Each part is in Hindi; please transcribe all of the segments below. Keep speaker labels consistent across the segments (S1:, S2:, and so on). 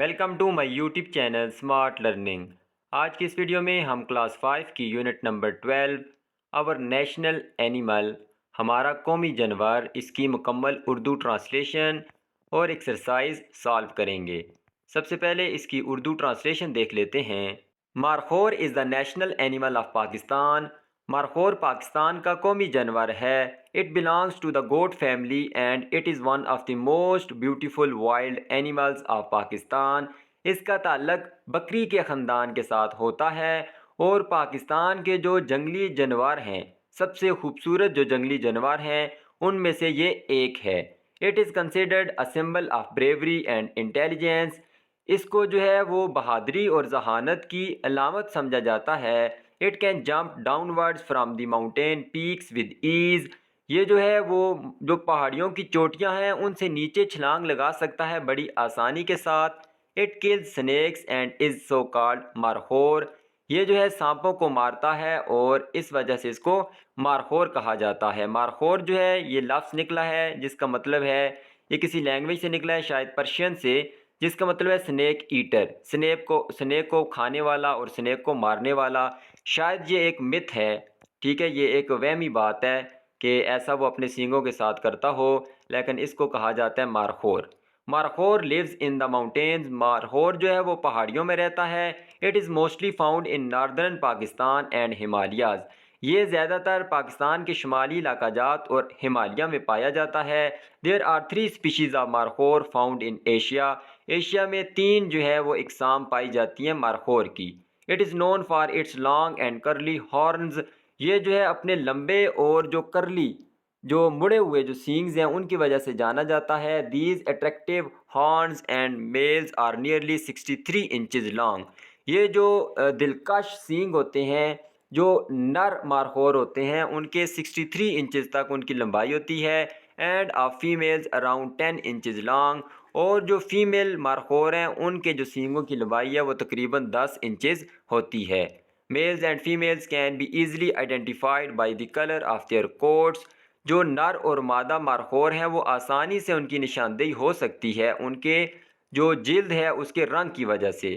S1: Welcome to my YouTube channel smart learning. आज की इस वीडियो में हम क्लास 5 की unit number 12 our national animal हमारा कौमी जानवर इसकी मुकम्मल उर्दू ट्रांसलेशन और एक्सरसाइज सॉल्व करेंगे। सबसे पहले इसकी उर्दू ट्रांसलेशन देख लेते हैं। Markhor is the national animal of Pakistan. मारखोर पाकिस्तान का कौमी जानवर है। It belongs to the goat family and it is one of the most beautiful wild animals of Pakistan. इसका ताल्लुक बकरी के ख़ानदान के साथ होता है और पाकिस्तान के जो जंगली जानवर हैं, सबसे खूबसूरत जो जंगली जानवर हैं उनमें से ये एक है। It is considered a symbol of bravery and intelligence. इसको जो है वो बहादुरी और जहानत की अलामत समझा जाता है। It can jump downwards from the mountain peaks with ease. ये जो है वो जो पहाड़ियों की चोटियां हैं उनसे नीचे छलांग लगा सकता है बड़ी आसानी के साथ। It kills snakes and is so called markhor. ये जो है सांपों को मारता है और इस वजह से इसको मारखोर कहा जाता है। मारखोर जो है ये लफ्ज़ निकला है जिसका मतलब है, ये किसी लैंग्वेज से निकला है, शायद पर्शियन से, जिसका मतलब है स्नेक ईटर। स्नेक को खाने वाला और स्नेक को मारने वाला। शायद ये एक मिथ है, ठीक है, ये एक वहमी बात है कि ऐसा वो अपने सींगों के साथ करता हो, लेकिन इसको कहा जाता है मारखोर। Markhor lives in the mountains. मारखोर जो है वो पहाड़ियों में रहता है। It is mostly found in northern Pakistan and Himalayas. ये ज़्यादातर पाकिस्तान के शुमाली इलाकाजात और हिमालय में पाया जाता है। There are 3 species of markhor found in Asia. Asia में 3 जो है वो इकसाम पाई जाती हैं मारखोर की। It is known for its long and करली हॉर्न्स। ये जो है अपने लंबे और जो करली, जो मुड़े हुए जो सींग्स हैं उनकी वजह से जाना जाता है। These attractive horns and males are nearly 63 inches long. ये जो दिलकश सींग होते हैं, जो नर मारखोर होते हैं, उनके 63 इंचज़ तक उनकी लंबाई होती है। End of females around 10 inches long. और जो फीमेल मारखोर हैं उनके जो सींगों की लंबाई है वो तकरीबन 10 इंचज़ होती है। Mails and females can be easily identified by the colour of their quotes. जो नर और मादा मारखोर हैं वो आसानी से उनकी निशानदेही हो सकती है उनके जो जिल्द है उसके रंग की वजह से।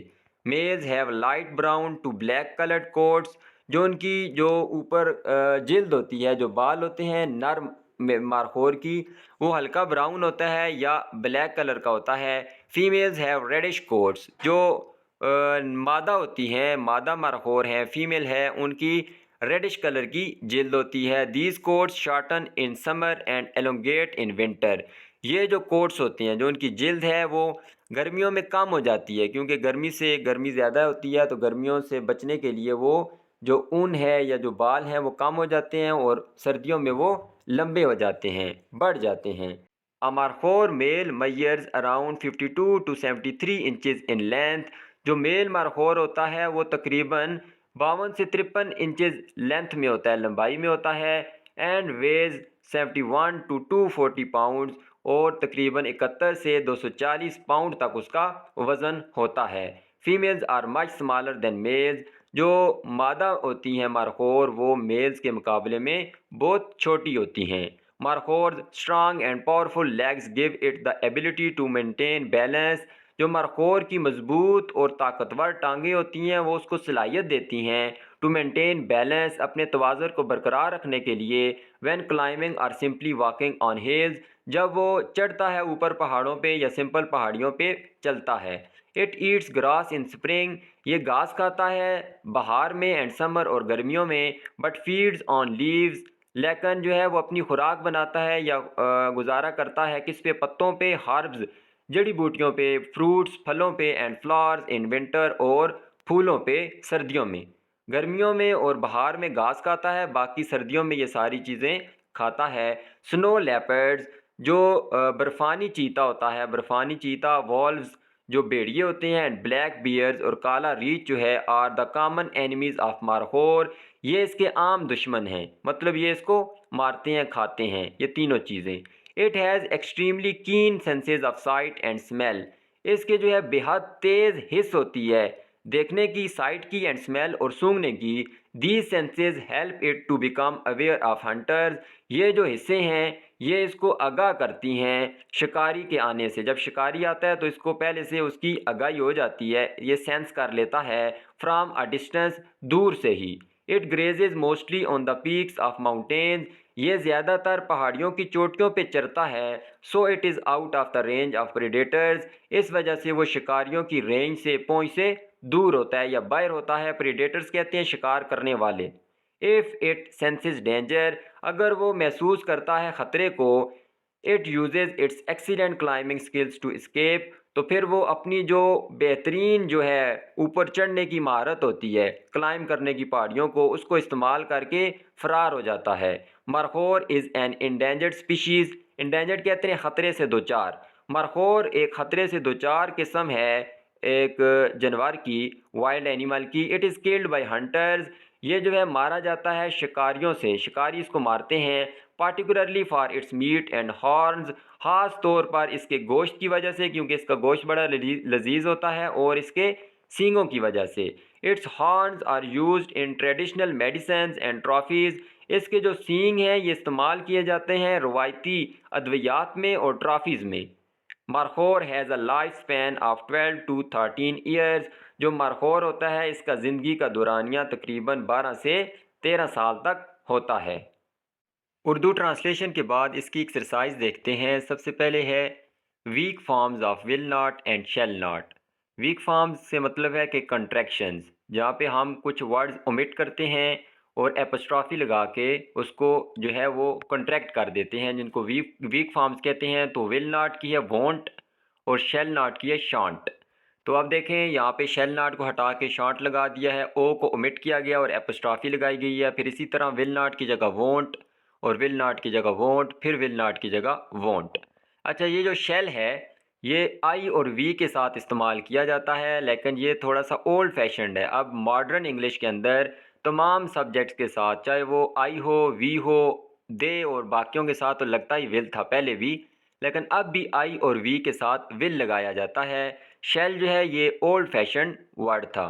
S1: Males have light brown to black coloured coats. जो उनकी जो ऊपर जिल्द होती है, जो बाल होते हैं नर मारखोर की, वो हल्का ब्राउन होता है या ब्लैक कलर का होता है। Females have reddish coats. जो मादा होती हैं, मादा मारखोर हैं, फीमेल है, उनकी रेडिश कलर की जिल्द होती है। These quotes shorten in summer and elongate in winter. ये जो कोट्स होती हैं, जो उनकी जिल्द है वो गर्मियों में कम हो जाती है क्योंकि गर्मी ज़्यादा होती है, तो गर्मियों से बचने के लिए वो जो ऊन है या जो बाल हैं वो कम हो जाते हैं और सर्दियों में वो लंबे हो जाते हैं, बढ़ जाते हैं। A markhor male measures around 52 to 73 inches in length. जो मेल मारखोर होता है वो तकरीबन 52 से 53 इंचज़ लेंथ में होता है, लंबाई में होता है। And weighs 71 to 240 pound. और तकरीबन 71 से 240 पाउंड तक उसका वज़न होता है। Females are much smaller than males. जो मादा होती हैं मारखोर वो मेल्स के मुकाबले में बहुत छोटी होती हैं। Markhor strong and powerful legs give it the ability to maintain balance. जो मारखोर की मजबूत और ताकतवर टांगें होती हैं वो उसको सलाहियत देती हैं टू मेंटेन बैलेंस, अपने तवाज़ुन को बरकरार रखने के लिए। व्हेन क्लाइंबिंग और सिंपली वॉकिंग ऑन हिल्स। जब वो चढ़ता है ऊपर पहाड़ों पे या सिंपल पहाड़ियों पे चलता है। It eats grass in spring. ये घास खाता है बहार में एंड समर और गर्मियों में। But feeds on leaves. लेकिन जो है वो अपनी खुराक बनाता है या गुजारा करता है किस पे, पत्तों पे, हर्ब्स, जड़ी बूटियों पे, फ्रूट्स, फलों पे एंड फ्लावर्स इन विंटर और फूलों पे सर्दियों में। गर्मियों में और बहार में घास खाता है, बाकी सर्दियों में ये सारी चीज़ें खाता है। Snow leopards. जो बर्फ़ानी चीता होता है, बर्फ़ानी चीता, वॉल्व्स जो भेड़िए होते हैं, एंड ब्लैक बियर्स और काला रीछ जो है, are the common enemies of markhor. ये इसके आम दुश्मन हैं, मतलब ये इसको मारते हैं, खाते हैं, ये तीनों चीज़ें। इट हैज़ एक्सट्रीमली कीन senses of site and smell. इसके जो है बेहद तेज़ हिस्स होती है देखने की, साइट की एंड स्मेल और सूंघने की। These senses help it to become aware of hunters. ये जो हिस्से हैं ये इसको आगाह करती हैं शिकारी के आने से। जब शिकारी आता है तो इसको पहले से उसकी आगाही हो जाती है, ये सेंस कर लेता है फ्राम अ डिस्टेंस, दूर से ही। It grazes mostly on the peaks of mountains, ये ज़्यादातर पहाड़ियों की चोटियों पे चरता है। So it is out of the range of predators, इस वजह से वो शिकारियों की रेंज से, पहुँच से दूर होता है या बाहर होता है। प्रेडेटर्स कहते हैं शिकार करने वाले। इफ़ इट सेंसेस डेंजर, अगर वो महसूस करता है ख़तरे को, it uses its excellent climbing skills to escape, तो फिर वो अपनी जो बेहतरीन जो है ऊपर चढ़ने की महारत होती है, क्लाइंब करने की पहाड़ियों को, उसको इस्तेमाल करके फ़रार हो जाता है। Markhor is an endangered species, endangered कहते हैं ख़तरे से दो चार। मरखोर एक ख़तरे से दो चार किस्म है एक जानवर की, वाइल्ड एनिमल की। It is killed by hunters, ये जो है मारा जाता है शिकारियों से, शिकारी इसको मारते हैं। Particularly for its meat and horns, ख़ास तौर पर इसके गोश्त की वजह से, क्योंकि इसका गोश्त बड़ा लजीज होता है, और इसके सींगों की वजह से। Its horns are used in traditional medicines and trophies, इसके जो सींग हैं ये इस्तेमाल किए जाते हैं रवायती अद्वियात में और ट्रॉफीज़ में। Markhor has a life span of 12 to 13 years, जो मरखोर होता है इसका ज़िंदगी का दौरानिया तकरीबन 12 से 13 साल तक होता है। उर्दू ट्रांसलेशन के बाद इसकी एक्सरसाइज देखते हैं। सबसे पहले है weak forms of will not and shall not. Weak forms से मतलब है कि कंट्रैक्शंस, जहाँ पे हम कुछ वर्ड्स ओमिट करते हैं और एपोस्ट्रॉफी लगा के उसको जो है वो कंट्रैक्ट कर देते हैं, जिनको वीक फॉर्म्स कहते हैं। तो विल नॉट की है वोंट और शेल नॉट की है शॉन्ट। तो अब देखें यहाँ पे शेल नॉट को हटा के शॉन्ट लगा दिया है, ओ को ओमिट किया गया और एपोस्ट्रॉफी लगाई गई है। फिर इसी तरह विल नॉट की जगह वोंट, और विल नॉट की जगह वोंट, फिर विल नॉट की जगह वोंट। अच्छा, ये जो शेल है ये आई और वी के साथ इस्तेमाल किया जाता है, लेकिन ये थोड़ा सा ओल्ड फैशनड है। अब मॉडर्न इंग्लिश के अंदर तमाम सब्जेक्ट्स के साथ, चाहे वो आई हो, वी हो, दे और बाकियों के साथ, तो लगता ही विल था पहले भी, लेकिन अब भी आई और वी के साथ विल लगाया जाता है। शेल जो है ये ओल्ड फैशन वर्ड था,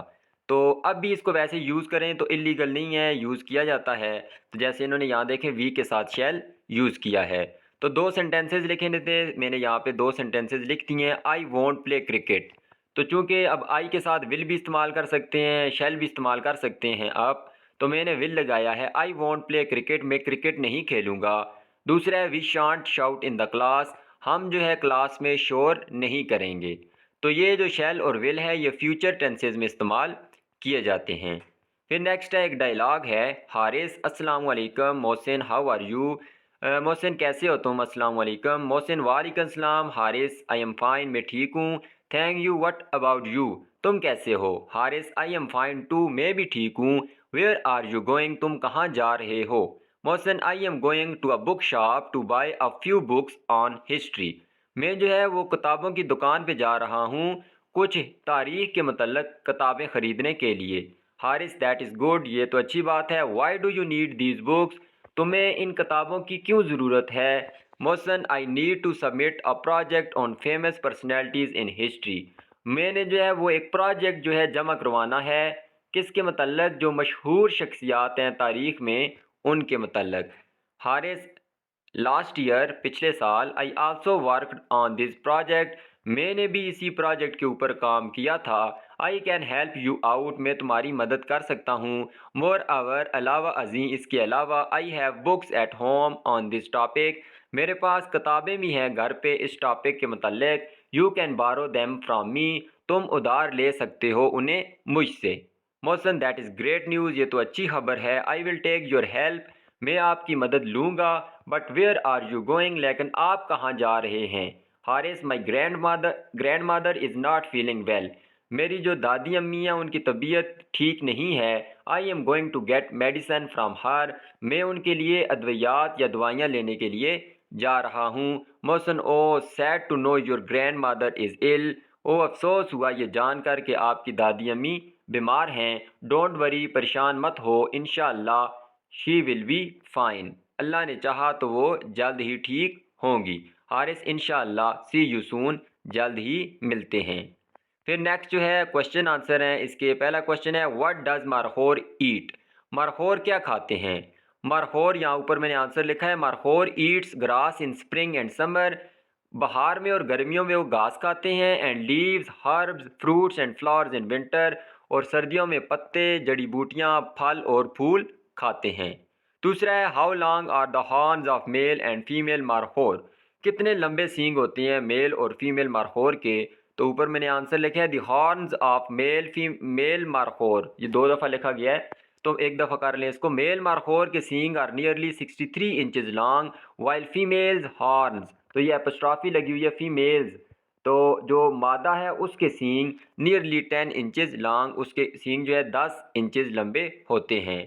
S1: तो अब भी इसको वैसे यूज़ करें तो इलीगल नहीं है, यूज़ किया जाता है। तो जैसे इन्होंने यहाँ देखें वी के साथ शेल यूज़ किया है। तो दो सेंटेंसेस लिखे थे, मैंने यहाँ पे दो सेंटेंसेस लिख दिए हैं। आई वॉन्ट प्ले क्रिकेट, तो चूँकि अब आई के साथ विल भी इस्तेमाल कर सकते हैं, शेल भी इस्तेमाल कर सकते हैं आप, तो मैंने विल लगाया है। आई वॉन्ट प्ले क्रिकेट, मैं क्रिकेट नहीं खेलूँगा। दूसरा है we shan't shout in the class, हम जो है क्लास में शोर नहीं करेंगे। तो ये जो शेल और विल है ये फ्यूचर टेंसेज में इस्तेमाल किए जाते हैं। फिर नेक्स्ट है एक डायलॉग है, हारिस अस्सलाम वालेकुम, Mohsin how are you, Mohsin कैसे हो तुम, अस्सलाम वालेकुम। मोहसिन वालेकुम सलाम। हारिस आई एम फाइन, मैं ठीक हूँ। Thank you, what about you, तुम कैसे हो। Haris I am fine too, मैं भी ठीक हूँ। वेयर आर यू गोइंग, तुम कहाँ जा रहे हो। Mohsin I am going to a book shop to buy a few books on history, मैं जो है वो किताबों की दुकान पे जा रहा हूँ कुछ तारीख के मतलब किताबें ख़रीदने के लिए। हारिस दैट इज़ गुड, ये तो अच्छी बात है। Why do you need these books, तुम्हें इन किताबों की क्यों ज़रूरत है। Mohsin I need to submit a project on famous personalities in history, मैंने जो है वो एक प्रोजेक्ट जो है जमा करवाना है, किसके मतलब, जो मशहूर शख्सियात हैं तारीख़ में उनके मतलब। हारिस लास्ट ईयर, पिछले साल, I also worked on this project, मैंने भी इसी प्रोजेक्ट के ऊपर काम किया था। I can help you out, मैं तुम्हारी मदद कर सकता हूँ। मोर आवर, अलावा अजी, इसके अलावा, I have books at home on this topic, मेरे पास किताबें भी हैं घर पे इस टॉपिक के मतलब। You can borrow them from me, तुम उधार ले सकते हो उन्हें मुझसे। Mohsin that is great news, ये तो अच्छी खबर है। I will take your help, मैं आपकी मदद लूँगा। But where are you going, लेकिन आप कहाँ जा रहे हैं। Haris my grandmother is not feeling well, मेरी जो दादी अम्मी हैं उनकी तबीयत ठीक नहीं है। I am going to get medicine from her, मैं उनके लिए अद्वियात या दवाइयाँ लेने के लिए जा रहा हूँ। Mohsin oh sad to know your grandmother is ill, oh अफसोस हुआ ये जानकर कि आपकी दादी अम्मी बीमार हैं। डोंट वरी, परेशान मत हो, इंशाअल्लाह शी विल बी फाइन, अल्लाह ने चाहा तो वो जल्द ही ठीक होंगी। हारिस इंशाअल्लाह, सी यू सून, जल्द ही मिलते हैं। फिर नेक्स्ट जो है क्वेश्चन आंसर है इसके। पहला क्वेश्चन है व्हाट डज मरखोर ईट, मरखोर क्या खाते हैं। मरखोर, यहाँ ऊपर मैंने आंसर लिखा है, markhor eats grass in spring and summer, बहार में और गर्मियों में वो घास खाते हैं, and leaves herbs fruits and flowers in winter, और सर्दियों में पत्ते जड़ी बूटियाँ फल और फूल खाते हैं। दूसरा है, how long are the horns of male and female markhor, कितने लंबे सींग होते हैं मेल और फीमेल मारखोर के। तो ऊपर मैंने आंसर लिखा है, the horns of mail markhor, ये 2 दफ़ा लिखा गया है तो एक दफ़ा कर लें इसको। मेल मारखोर के सींग are nearly 63 inches long while females horns, तो ये एपोस्ट्रॉफी लगी हुई है फीमेल्स, तो जो मादा है उसके सींग नियरली 10 इंचज़ लॉन्ग, उसके सींग जो है 10 इंचज़ लंबे होते हैं।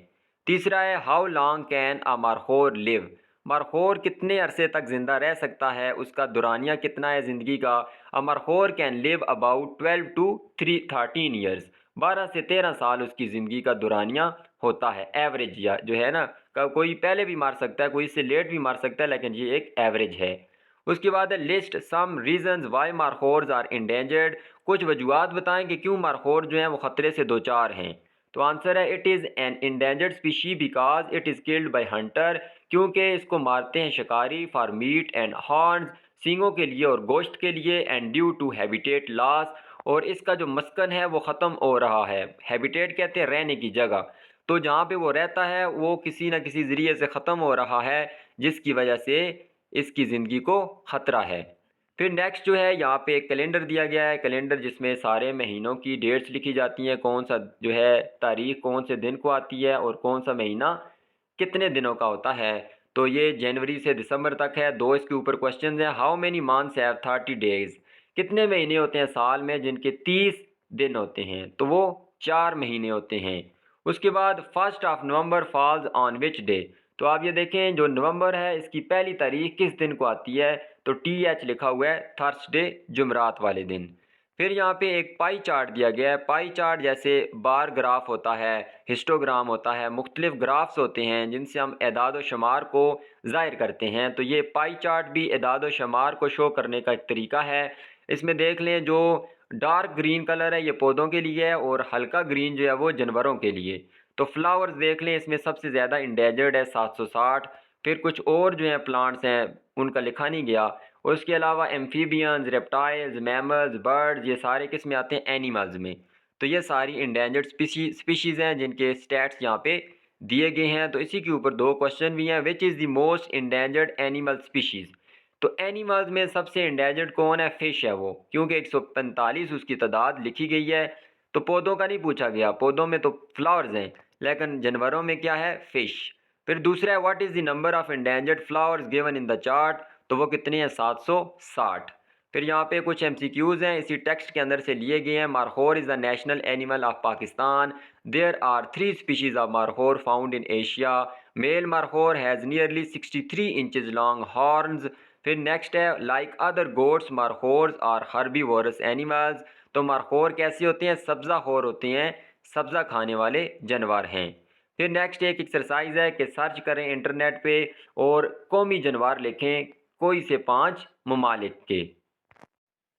S1: तीसरा है, how long can a markhor live, markhor कितने अरसे तक ज़िंदा रह सकता है, उसका दुरानिया कितना है ज़िंदगी का। A markhor can live about 12 to 13 years, 12 से 13 साल उसकी ज़िंदगी का दुरानिया होता है, एवरेज या जो है ना, कोई पहले भी मार सकता है, कोई इससे लेट भी मार सकता है, लेकिन ये एक एवरेज है। उसके बाद है, list some reasons why markhors are endangered, कुछ वजूहत बताएं कि क्यों मारखोर जो हैं वो ख़तरे से दो चार हैं। तो आंसर है, it is an endangered species because it is killed by Hunter, क्योंकि इसको मारते हैं शिकारी, फॉर मीट एंड हॉर्न्स, सींगों के लिए और गोश्त के लिए, and due to habitat loss, और इसका जो मस्कन है वो ख़त्म हो रहा है। हैबिटेट कहते हैं रहने की जगह, तो जहाँ पे वो रहता है वो किसी न किसी ज़रिए से ख़त्म हो रहा है, जिसकी वजह से इसकी ज़िंदगी को ख़तरा है। फिर नेक्स्ट जो है, यहाँ पे एक कैलेंडर दिया गया है, कैलेंडर जिसमें सारे महीनों की डेट्स लिखी जाती हैं, कौन सा जो है तारीख कौन से दिन को आती है और कौन सा महीना कितने दिनों का होता है। तो ये जनवरी से दिसंबर तक है। दो इसके ऊपर क्वेश्चन हैं, how many months have 30 days, कितने महीने होते हैं साल में जिनके 30 दिन होते हैं, तो वो 4 महीने होते हैं। उसके बाद 1 नवंबर फॉल्स ऑन विच डे, तो आप ये देखें जो नवंबर है इसकी पहली तारीख किस दिन को आती है, तो TH लिखा हुआ है, थर्सडे जुमरात वाले दिन। फिर यहाँ पे एक पाई चार्ट दिया गया है, पाई चार्ट जैसे बार ग्राफ होता है, हिस्टोग्राम होता है, मुख्तलिफ ग्राफ्स होते हैं जिनसे हम एदाद व शुमार को ज़ाहिर करते हैं, तो ये पाई चार्ट भी एदाद व शुमार को शो करने का एक तरीका है। इसमें देख लें जो डार्क ग्रीन कलर है ये पौधों के लिए है और हल्का ग्रीन जो है वो जानवरों के लिए। तो फ्लावर्स देख लें, इसमें सबसे ज़्यादा इंडेंजर्ड है 760, फिर कुछ और जो हैं प्लांट्स हैं उनका लिखा नहीं गया। और उसके अलावा एम्फीबियंस, रेप्टाइल्स, मैमल्स, बर्ड्स, ये सारे किस में आते हैं, एनिमल्स में। तो ये सारी इंडेंजर्ड स्पीशीज़ हैं जिनके स्टैट्स यहाँ पे दिए गए हैं। तो इसी के ऊपर 2 क्वेश्चन भी हैं, which is the most endangered animal species, तो एनिमल्स में सबसे इंडेंजर्ड कौन है, फ़िश है वो, क्योंकि 145 उसकी तादाद लिखी गई है। तो पौधों का नहीं पूछा गया, पौधों में तो फ्लावर्स हैं, लेकिन जानवरों में क्या है, फ़िश। फिर दूसरा है, what is the number of endangered flowers given in the chart, तो वो कितने हैं, 760। फिर यहाँ पे कुछ MCQs हैं इसी टेक्स्ट के अंदर से लिए गए हैं। Markhor is the national animal of Pakistan, there are 3 species of markhor found in Asia, male markhor has nearly 63 inches long horns. फिर नेक्स्ट है, like other goats markhors are herbivorous animals, तो मारखोर कैसे होते हैं, सब्ज़ा खोर होते हैं, सब्ज़ा खाने वाले जानवर हैं। फिर नेक्स्ट एक एक्सरसाइज है कि सर्च करें इंटरनेट पे और कौमी जानवर लिखें कोई से 5 ममालिक के।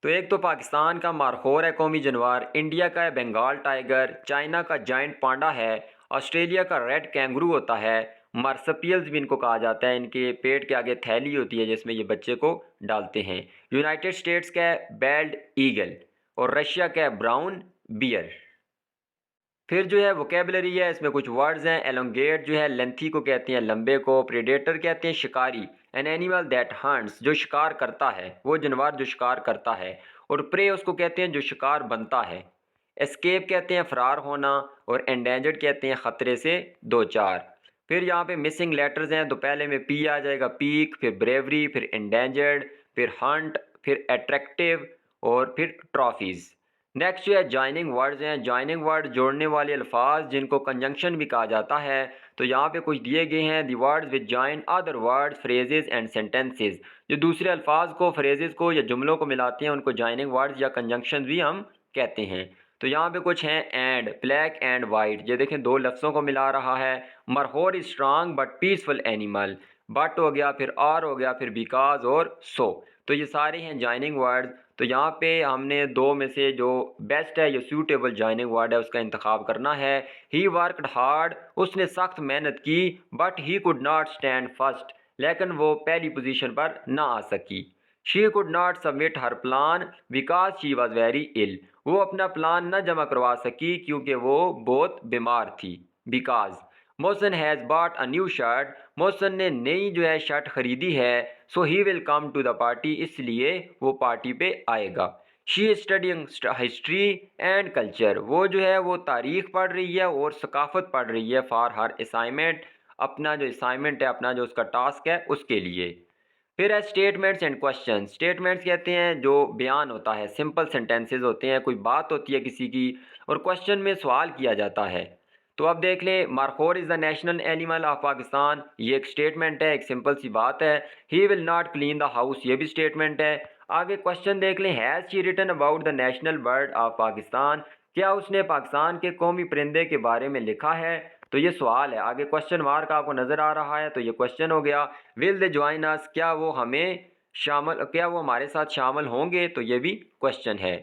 S1: तो एक तो पाकिस्तान का मारखोर है कौमी जानवर, इंडिया का है बंगाल टाइगर, चाइना का जाइंट पांडा है, ऑस्ट्रेलिया का रेड कैंगरू होता है, मार्सपियल्स भी इनको कहा जाता है, इनके पेट के आगे थैली होती है जिसमें ये बच्चे को डालते हैं। यूनाइटेड स्टेट्स का है बेल्ड ईगल और रशिया का है ब्राउन बियर। फिर जो है वोकेबलरी है, इसमें कुछ वर्ड्स हैं। एलोंगेट जो है लेंथी को कहते हैं, लंबे को। प्रेडेटर कहते हैं शिकारी, एन एनिमल दैट हंट्स, जो शिकार करता है, वो जानवर जो शिकार करता है। और प्रे उसको कहते हैं जो शिकार बनता है। एस्केप कहते हैं फरार होना, और एंडेंजर्ड कहते हैं ख़तरे से दो चार। फिर यहाँ पे मिसिंग लेटर्स हैं, तो पहले में पी आ जाएगा, पीक, फिर ब्रेवरी, फिर एंडेंजर्ड, फिर हंट, फिर अट्रैक्टिव, और फिर ट्रॉफीज़। नेक्स्ट जो है जॉइनिंग वर्ड्स हैं, जॉइनिंग वर्ड जोड़ने वाले अल्फाज जिनको कंजंक्शन भी कहा जाता है। तो यहाँ पे कुछ दिए गए हैं, the words which join other words phrases and sentences, जो दूसरे अल्फाज को, फ्रेजेस को या जुमलों को मिलाते हैं उनको जॉइनिंग वर्ड्स या कंजंक्शन भी हम कहते हैं। तो यहाँ पे कुछ हैं, एंड, ब्लैक एंड वाइट, ये देखें 2 लफ्ज़ों को मिला रहा है। Markhor is strong but peaceful animal, but हो गया, फिर आर हो गया, फिर बिकॉज और सो, तो ये सारे हैं जॉइनिंग वर्ड्स। तो यहाँ पे हमने दो में से जो बेस्ट है, या सूटेबल जॉइनिंग वर्ड है, उसका इंतखाब करना है। ही वर्कड हार्ड, उसने सख्त मेहनत की, but he could not stand first, लेकिन वो पहली पोजीशन पर ना आ सकी। She could not submit her plan because she was very ill, वो अपना प्लान न जमा करवा सकी क्योंकि वो बहुत बीमार थी। Because Mohsin has bought a new shirt, Mohsin ने नई जो है शर्ट खरीदी है। So he will come to the party, इसलिए वो पार्टी पे आएगा। She is studying history and culture, वो जो है वो तारीख पढ़ रही है और सकाफत पढ़ रही है। फॉर हर असाइनमेंट, अपना जो असाइनमेंट है, अपना जो उसका टास्क है उसके लिए। फिर है स्टेटमेंट्स एंड क्वेश्चन। स्टेटमेंट्स कहते हैं जो बयान होता है, सिंपल सेंटेंसेस होते हैं, कोई बात होती है किसी की, और क्वेश्चन में सवाल किया जाता है। तो अब देख लें, markhor is the national animal of Pakistan, ये एक स्टेटमेंट है, एक सिंपल सी बात है। He will not clean the house, ये भी स्टेटमेंट है। आगे क्वेश्चन देख लें, has she written about the national bird of Pakistan, क्या उसने पाकिस्तान के कौमी परिंदे के बारे में लिखा है? तो ये सवाल है। आगे क्वेश्चन मार्क आपको नज़र आ रहा है, तो ये क्वेश्चन हो गया। विल दे ज्वाइन अस, क्या वो हमारे साथ शामिल होंगे? तो ये भी क्वेश्चन है।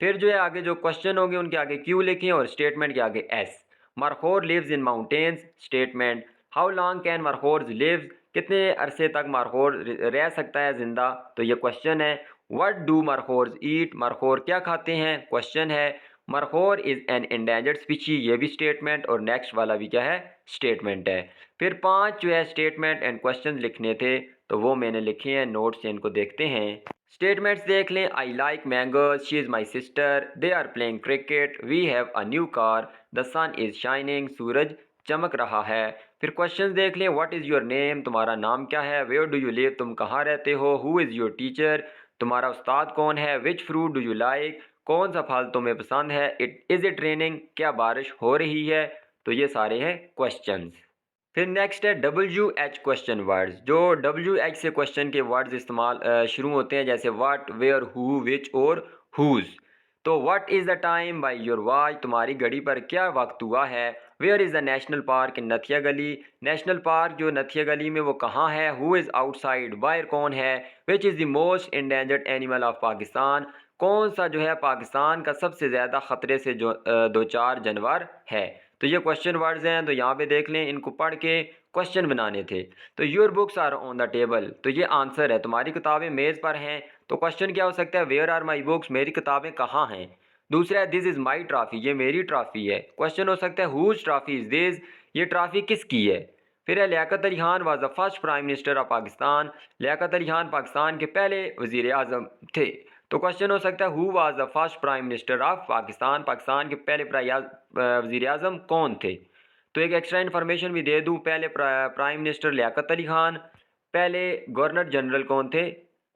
S1: फिर जो है आगे जो क्वेश्चन होंगे उनके आगे क्यू लिखें और स्टेटमेंट के आगे S. Markhor lives in mountains, statement. How long can markhor lives, कितने अरसे तक मार्खोर रह सकता है जिंदा? तो ये क्वेश्चन है। व्हाट डू मार्खोर्स ईट, मार्खोर क्या खाते हैं? क्वेश्चन है। Markhor is an endangered species, ये भी स्टेटमेंट, और नेक्स्ट वाला भी क्या है? स्टेटमेंट है। फिर 5 जो है स्टेटमेंट एंड क्वेश्चन लिखने थे, तो वो मैंने लिखे हैं, नोट्स से इनको देखते हैं। स्टेटमेंट्स देख लें। I like mangoes, she is my sister, they are playing cricket, we have a new car, the sun is shining, सूरज चमक रहा है। फिर क्वेश्चन देख लें। व्हाट इज़ योर नेम, तुम्हारा नाम क्या है? वेयर डू यू लिव, तुम कहाँ रहते हो? हु इज़ योर टीचर, तुम्हारा उस्ताद कौन है? Which fruit do you like, कौन सा फल तुम्हें पसंद है? इट रेनिंग, क्या बारिश हो रही है? तो ये सारे हैं क्वेश्चंस। फिर नेक्स्ट है WH क्वेश्चन वर्ड्स। जो WH से क्वेश्चन के वर्ड्स इस्तेमाल शुरू होते हैं, जैसे व्हाट, वेयर, हु, विच और हुज। तो what is the time by your watch, तुम्हारी घड़ी पर क्या वक्त हुआ है? Where is the national park in Nathia Gali, national park जो नथिया गली में वो कहाँ है? हु इज़ आउटसाइड, बाहर कौन है? Which is the most endangered animal of Pakistan, कौन सा जो है पाकिस्तान का सबसे ज़्यादा ख़तरे से जो दो चार जानवर है? तो ये क्वेश्चन वर्ड्स हैं, तो यहाँ पे देख लें, इनको पढ़ के क्वेश्चन बनाने थे। तो your books are on the table, तो ये आंसर है, तुम्हारी किताबें मेज़ पर हैं। तो क्वेश्चन क्या हो सकता है? वेयर आर माई बुक्स, मेरी किताबें कहाँ हैं? दूसरा है दिस इज़ माई ट्रॉफ़ी, ये मेरी ट्रॉफ़ी है। क्वेश्चन हो सकता है हुज ट्रॉफ़ी इज़ दिस, ये ट्रॉफ़ी किसकी है? फिर है Liaquat Ali Khan was the first prime minister of Pakistan, Liaquat Ali Khan Pakistan के पहले वज़ीर आज़म थे। तो क्वेश्चन हो सकता है who was the first prime minister of Pakistan, Pakistan के पहले वज़ीर आज़म कौन थे? तो एक एक्स्ट्रा इन्फॉर्मेशन भी दे दूं, पहले प्राइम मिनिस्टर लियाकत अली खान, पहले गवर्नर जनरल कौन थे?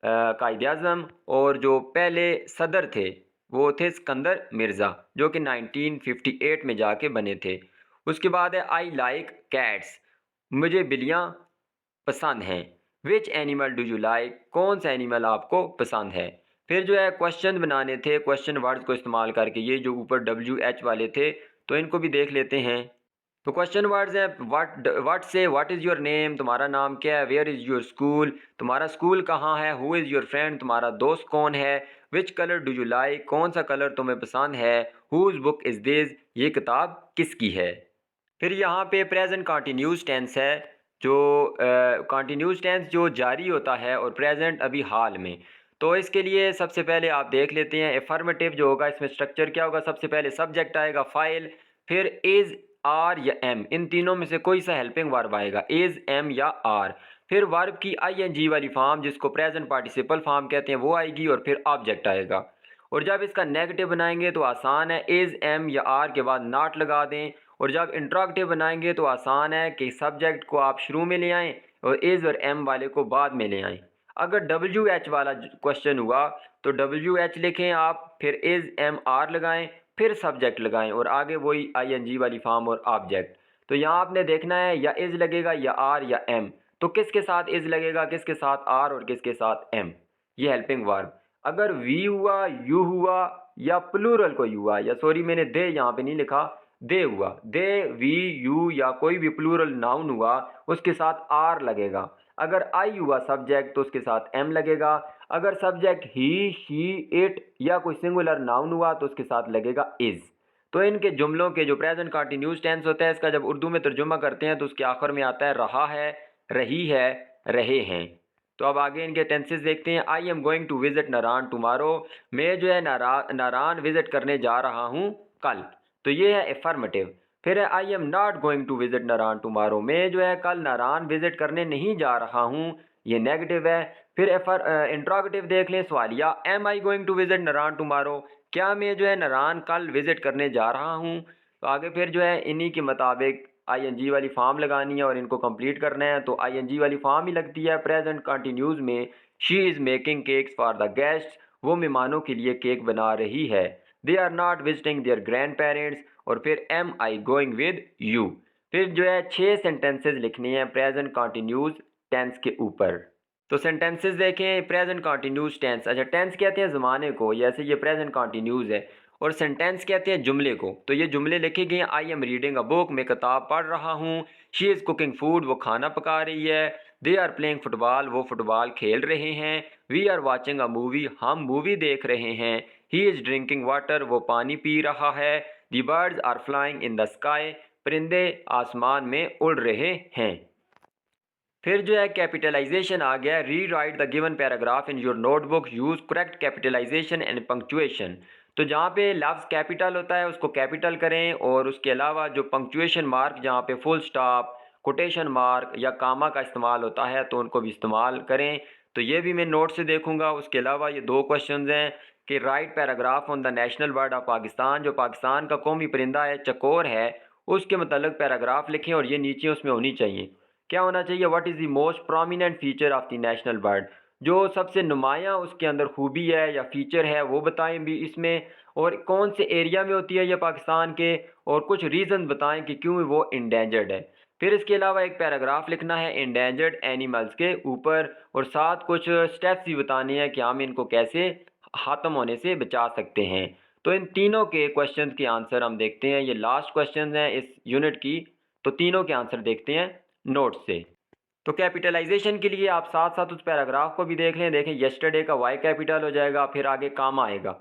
S1: कायद आज़म, और जो पहले सदर थे वो थे सिकंदर मिर्ज़ा, जो कि 1958 में जाके बने थे। उसके बाद है आई लाइक कैट्स, मुझे बिल्लियाँ पसंद हैं। Which animal do you like, कौन सा एनिमल आपको पसंद है? फिर जो है क्वेश्चन बनाने थे, क्वेश्चन वर्ड्स को इस्तेमाल करके। ये जो ऊपर WH वाले थे, तो इनको भी देख लेते हैं। तो क्वेश्चन वर्ड्स हैं व्हाट से, व्हाट इज़ योर नेम, तुम्हारा नाम क्या है? वेयर इज़ योर स्कूल, तुम्हारा स्कूल कहाँ है? हु इज़ योर फ्रेंड, तुम्हारा दोस्त कौन है? Which colour do you like, कौन सा कलर तुम्हें पसंद है? हुज बुक इज़ दिस, ये किताब किसकी है? फिर यहाँ पे प्रेजेंट कंटिन्यूस टेंस है, जो कंटिन्यूस टेंस जो जारी होता है, और प्रेजेंट अभी हाल में। तो इसके लिए सबसे पहले आप देख लेते हैं एफर्मेटिव जो होगा, इसमें स्ट्रक्चर क्या होगा? सबसे पहले सब्जेक्ट आएगा, फाइल, फिर इज़, आर या एम, इन तीनों में से कोई सा हेल्पिंग वर्ब आएगा, इज़, एम या आर। फिर वर्ब की ING वाली फॉर्म, जिसको प्रेजेंट पार्टिसिपल फॉर्म कहते हैं, वो आएगी, और फिर ऑब्जेक्ट आएगा। और जब इसका नेगेटिव बनाएंगे तो आसान है, इज़, एम या आर के बाद नॉट लगा दें। और जब इंट्रोगेटिव बनाएंगे तो आसान है कि सब्जेक्ट को आप शुरू में ले आएँ और इज़ और एम वाले को बाद में ले आएँ। अगर WH वाला क्वेश्चन हुआ तो WH लिखें आप, फिर इज़, एम, आर लगाएं, फिर सब्जेक्ट लगाएं, और आगे वही ING वाली फॉर्म और ऑब्जेक्ट। तो यहाँ आपने देखना है या इज़ लगेगा या आर या एम। तो किसके साथ इज़ लगेगा, किसके साथ आर, और किसके साथ एम, ये हेल्पिंग वर्ब। अगर वी हुआ, यू हुआ, या प्लूरल कोई हुआ, या सॉरी मैंने दे यहाँ पे नहीं लिखा, दे हुआ, दे, वी, यू, या कोई भी प्लूरल नाउन हुआ, उसके साथ आर लगेगा। अगर आई हुआ सब्जेक्ट तो उसके साथ एम लगेगा। अगर सब्जेक्ट ही, शी, इट या कोई सिंगुलर नाउन हुआ तो उसके साथ लगेगा इज़। तो इनके जुमलों के जो प्रेजेंट कंटिन्यूस टेंस होता है, इसका जब उर्दू में तर्जुमा करते हैं तो उसके आखिर में आता है रहा है, रही है, रहे हैं। तो अब आगे इनके टेंसेस देखते हैं। I am going to visit Narayan tomorrow, मैं जो है नारायण विजिट करने जा रहा हूँ कल। तो ये है एफर्मेटिव। फिर है I am not going to visit Narayan tomorrow, मैं जो है कल नारायण विजिट करने नहीं जा रहा हूँ, ये नेगेटिव है। फिर इंट्रोगेटिव देख लें, सवालिया, am I going to visit Narayan tomorrow, क्या मैं जो है नारायण कल विजिट करने जा रहा हूँ। तो आगे फिर जो है इन्हीं के मुताबिक आईएनजी वाली फॉर्म लगानी है और इनको कंप्लीट करना है। तो आईएनजी वाली फॉर्म ही लगती है प्रेजेंट कंटिन्यूज में। She is making cakes for the guests, वो मेहमानों के लिए केक बना रही है। They are not visiting their grand parents, और फिर am I going with you. फिर जो है 6 सेंटेंसेस लिखनी है प्रेजेंट कंटिन्यूज टेंस के ऊपर। तो सेंटेंसेस देखें, प्रेजेंट कंटिन्यूस टेंस। अच्छा, टेंस कहते हैं ज़माने को, जैसे ये प्रेजेंट कंटिन्यूस है, और सेंटेंस कहते हैं जुमले को। तो ये जुमले लिखे गए हैं, I am reading a book, मैं किताब पढ़ रहा हूँ। शी इज़ कुकिंग फूड, वो खाना पका रही है। दे आर प्लेइंग फुटबॉल, वो फुटबॉल खेल रहे हैं। We are watching a movie, हम मूवी देख रहे हैं। ही इज़ ड्रिंकिंग वाटर, वो पानी पी रहा है। The birds are flying in the sky, परिंदे आसमान में उड़ रहे हैं। फिर जो है कैपिटलाइजेशन आ गया, rewrite the given paragraph in your notebook, use correct capitalization and punctuation. तो जहाँ पे लफ्ज़ कैपिटल होता है उसको कैपिटल करें, और उसके अलावा जो पंक्चुएशन मार्क, जहाँ पे फुल स्टॉप, कोटेशन मार्क या कामा का इस्तेमाल होता है तो उनको भी इस्तेमाल करें। तो ये भी मैं नोट से देखूंगा। उसके अलावा ये 2 क्वेश्चन हैं कि right paragraph on the national bird of Pakistan, जो पाकिस्तान का कौमी परिंदा है चकोर है, उसके मतलब पैराग्राफ लिखें, और ये नीचे उसमें होनी चाहिए। क्या होना चाहिए, what is the most prominent feature of the national bird, जो सबसे नुमायाँ उसके अंदर खूबी है या फीचर है वो बताएं भी इसमें, और कौन से एरिया में होती है ये पाकिस्तान के, और कुछ रीज़न बताएं कि क्यों वो इंडेंजर्ड है। फिर इसके अलावा एक पैराग्राफ लिखना है इंडेंजर्ड एनिमल्स के ऊपर, और साथ कुछ स्टेप्स भी बताने हैं कि हम इनको कैसे ख़त्म होने से बचा सकते हैं। तो इन तीनों के क्वेश्चन के आंसर हम देखते हैं, ये लास्ट क्वेश्चन हैं इस यूनिट की। तो तीनों के आंसर देखते हैं नोट से। तो कैपिटलाइजेशन के लिए आप साथ साथ उस पैराग्राफ को भी देख लें। देखें, यस्टरडे का वाई कैपिटल हो जाएगा, फिर आगे काम आएगा।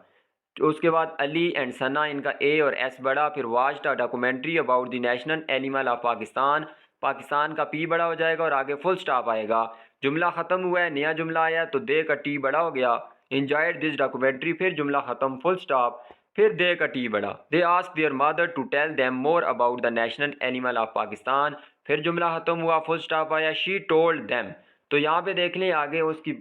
S1: तो उसके बाद अली एंड सना, इनका ए और एस बड़ा। फिर watched a documentary about the national animal of Pakistan, Pakistan का पी बड़ा हो जाएगा और आगे फुल स्टॉप आएगा। जुमला ख़त्म हुआ है, नया जुमला आया तो दे का टी बड़ा हो गया। इंजॉयड दिस डॉक्यूमेंट्री, फिर जुमला ख़त्म, फुल स्टॉप, फिर दे का टी बड़ा। They ask their mother to tell them more about the national animal of Pakistan, फिर जुमला ख़त्म हुआ, फुल स्टॉप आया। शी टोल्ड देम, तो यहाँ पे देख लें आगे उसकी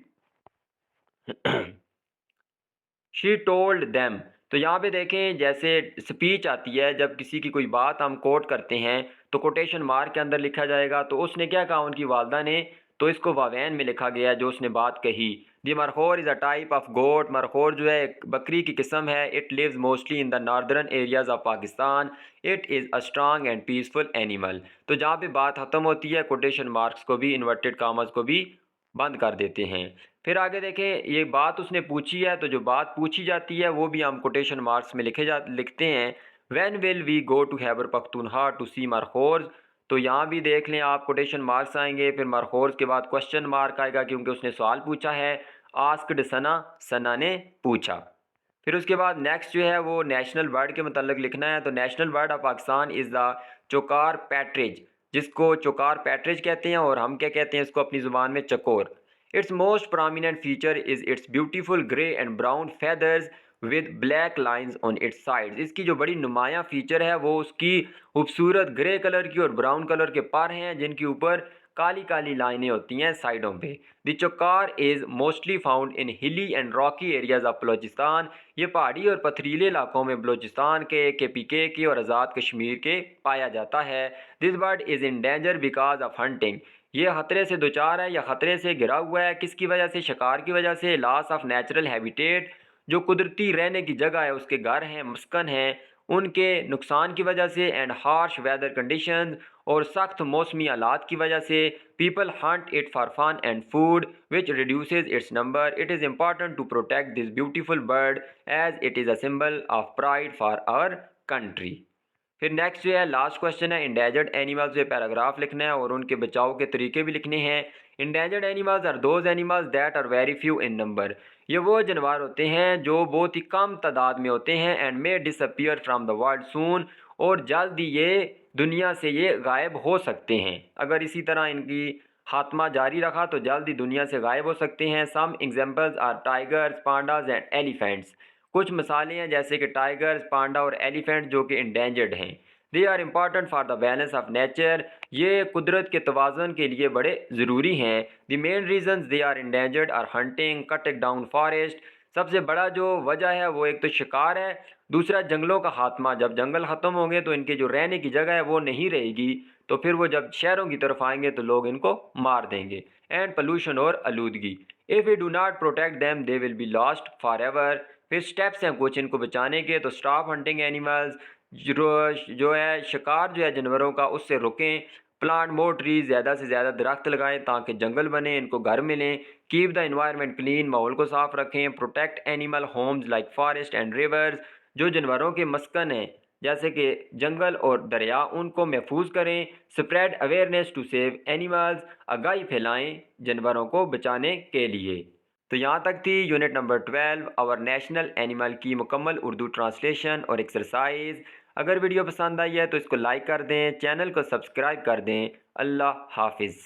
S1: शी टोल्ड देम। तो यहाँ पे देखें, जैसे स्पीच आती है, जब किसी की कोई बात हम कोट करते हैं तो कोटेशन मार्क के अंदर लिखा जाएगा। तो उसने क्या कहा उनकी वालदा ने, तो इसको वावैन में लिखा गया है जो उसने बात कही। The markhor is a type of goat, markhor जो है एक बकरी की किस्म है। It lives mostly in the northern areas of Pakistan, it is a strong and peaceful animal. तो जहाँ पे बात ख़त्म होती है कोटेशन मार्क्स को भी, इन्वर्टेड कामर्स को भी बंद कर देते हैं। फिर आगे देखें, ये बात उसने पूछी है, तो जो बात पूछी जाती है वो भी हम कोटेशन मार्क्स में लिखते हैं। When will we go to Khyber Pakhtunkhwa to see markhors, तो यहाँ भी देख लें आप, कोटेशन मार्क्स आएंगे, फिर मरखोर्स के बाद क्वेश्चन मार्क आएगा क्योंकि उसने सवाल पूछा है। आस्क्ड सना, सना ने पूछा। फिर उसके बाद नेक्स्ट जो है वो नेशनल बर्ड के मतलब लिखना है। तो national bird of Pakistan is the chukar partridge, जिसको चोकार पैट्रिज कहते हैं, और हम क्या कहते हैं इसको अपनी ज़ुबान में, चकोर। It's most prominent feature is it's beautiful grey and brown feathers with black lines on it's sides. इसकी जो बड़ी नुमायाँ फीचर है वो उसकी खूबसूरत ग्रे कलर की और ब्राउन कलर के पर हैं, जिनके ऊपर काली काली लाइनें होती हैं साइडों पे। The chukar is mostly found in hilly and rocky areas of Balochistan, ये पहाड़ी और पथरीले इलाकों में बलोचिस्तान के KPK के और आज़ाद कश्मीर के पाया जाता है। This bird is in danger because of hunting, ये ख़तरे से दोचार है या ख़तरे से घिरा हुआ है। किसकी वजह से, शिकार की वजह से। लॉस ऑफ नेचुरल हैबिटेट, जो कुदरती रहने की जगह है, उसके घर हैं, मस्कन हैं, उनके नुकसान की वजह से। एंड हार्श वेदर कंडीशन, और सख्त मौसमी हालात की वजह से। People hunt it for fun and food which reduces its number. It is important to protect this beautiful bird as it is a symbol of pride for our country. फिर नेक्स्ट जो है लास्ट क्वेश्चन है, इंडेंजर्ड एनिमल्स पे पैराग्राफ लिखना है और उनके बचाव के तरीके भी लिखने हैं। Endangered animals are those animals that are very few in number. ये वो जानवर होते हैं जो बहुत ही कम तादाद में होते हैं and may disappear from the world soon, और जल्द ही ये दुनिया से ये गायब हो सकते हैं। अगर इसी तरह इनकी खात्मा जारी रखा तो जल्द ही दुनिया से गायब हो सकते हैं। Some examples are tigers, pandas and elephants. कुछ मिसालें हैं जैसे कि टाइगर्स, पांडा और एलिफेंट जो कि इंडेंजर्ड हैं। They are important for the balance of nature. ये कुदरत के तवाज़ुन के लिए बड़े ज़रूरी हैं। The main reason they are endangered are hunting, cutting down forest. सबसे बड़ा जो वजह है वो एक तो शिकार है, दूसरा जंगलों का खात्मा। जब जंगल ख़त्म होंगे तो इनके जो रहने की जगह है वो नहीं रहेगी, तो फिर वो जब शहरों की तरफ आएंगे तो लोग इनको मार देंगे। एंड पोल्यूशन और आलूदगी। If we do not protect them they will be lost forever. फिर स्टेप्स हैं कुछ इनको बचाने के, तो स्टॉप हंटिंग एनिमल्स, जो है शिकार जो है जानवरों का उससे रुकें। प्लांट मोर ट्रीज, ज़्यादा से ज़्यादा दरख्त लगाएं ताकि जंगल बने, इनको घर मिलें। कीप द इन्वायरमेंट क्लीन, माहौल को साफ रखें। Protect animal homes like forest and rivers, जो जानवरों के मस्कन हैं जैसे कि जंगल और दरिया, उनको महफूज करें। Spread awareness to save animals, आगाही फैलाएं जानवरों को बचाने के लिए। तो यहाँ तक थी unit number 12 our national animal की मुकम्मल उर्दू ट्रांसलेशन और एक्सरसाइज। अगर वीडियो पसंद आई है तो इसको लाइक कर दें, चैनल को सब्सक्राइब कर दें। अल्लाह हाफिज़।